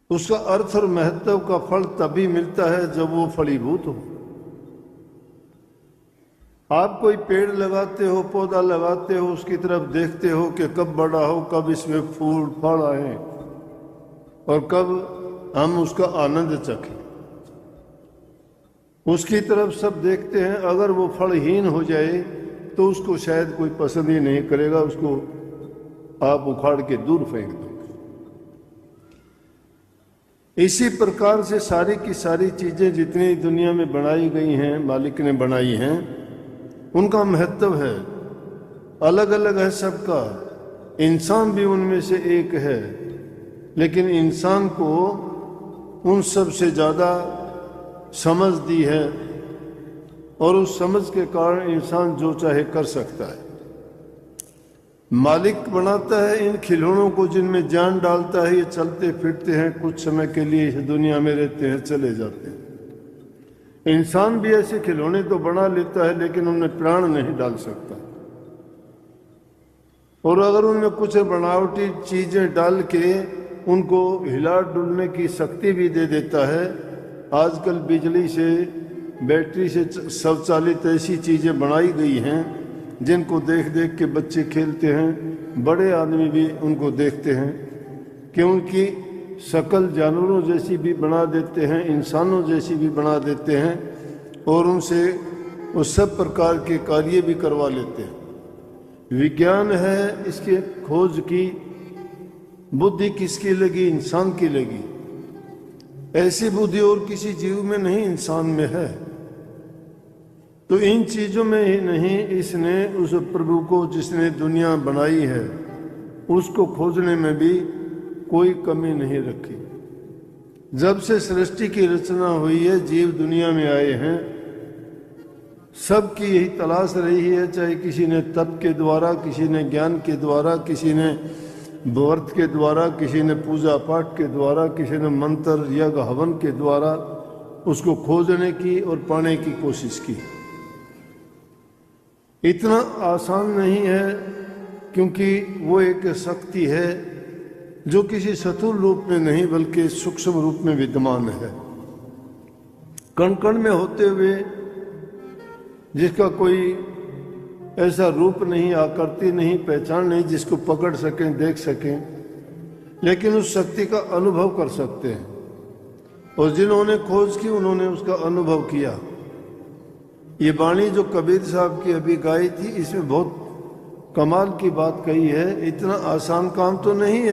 उसका अर्थ और महत्व का फल तभी मिलता है जब वो फलीभूत हो। आप कोई पेड़ लगाते हो, पौधा लगाते हो, उसकी तरफ देखते हो कि कब बड़ा हो, कब इसमें फूल फल आए और कब हम उसका आनंद चखें। उसकी तरफ सब देखते हैं, अगर वो फलहीन हो जाए तो उसको शायद कोई पसंद ही नहीं करेगा, उसको आप उखाड़ के दूर फेंक दो। इसी प्रकार से सारी की सारी चीजें जितनी दुनिया में बनाई गई हैं, मालिक ने बनाई हैं, उनका महत्व है, अलग अलग है सबका। इंसान भी उनमें से एक है, लेकिन इंसान को उन सब से ज़्यादा समझ दी है और उस समझ के कारण इंसान जो चाहे कर सकता है। मालिक बनाता है इन खिलौनों को जिनमें जान डालता है, ये चलते फिरते हैं, कुछ समय के लिए इस दुनिया में रहते हैं, चले जाते हैं। इंसान भी ऐसे खिलौने तो बना लेता है, लेकिन उनमें प्राण नहीं डाल सकता। और अगर उनमें कुछ बनावटी चीजें डाल के उनको हिला डुलने की शक्ति भी दे देता है। आजकल बिजली से, बैटरी से स्वचालित ऐसी चीजें बनाई गई हैं जिनको देख देख के बच्चे खेलते हैं, बड़े आदमी भी उनको देखते हैं कि उनकी शक्ल जानवरों जैसी भी बना देते हैं, इंसानों जैसी भी बना देते हैं और उनसे वो सब प्रकार के कार्य भी करवा लेते हैं। विज्ञान है इसके खोज की, बुद्धि किसकी लगी? इंसान की लगी। ऐसी बुद्धि और किसी जीव में नहीं, इंसान में है। तो इन चीजों में ही नहीं, इसने उस प्रभु को जिसने दुनिया बनाई है उसको खोजने में भी कोई कमी नहीं रखी। जब से सृष्टि की रचना हुई है, जीव दुनिया में आए हैं, सबकी यही तलाश रही है, चाहे किसी ने तप के द्वारा, किसी ने ज्ञान के द्वारा, किसी ने व्रत के द्वारा, किसी ने पूजा पाठ के द्वारा, किसी ने मंत्र यज्ञ हवन के द्वारा उसको खोजने की और पाने की कोशिश की। इतना आसान नहीं है, क्योंकि वो एक शक्ति है जो किसी स्थूल रूप में नहीं बल्कि सूक्ष्म रूप में विद्यमान है, कण कण में होते हुए, जिसका कोई ऐसा रूप नहीं, आकृति नहीं, पहचान नहीं जिसको पकड़ सकें, देख सकें, लेकिन उस शक्ति का अनुभव कर सकते हैं। और जिन्होंने खोज की उन्होंने उसका अनुभव किया। ये वाणी जो कबीर साहब की अभी गाई थी, इसमें बहुत कमाल की बात कही है। इतना आसान काम तो नहीं है।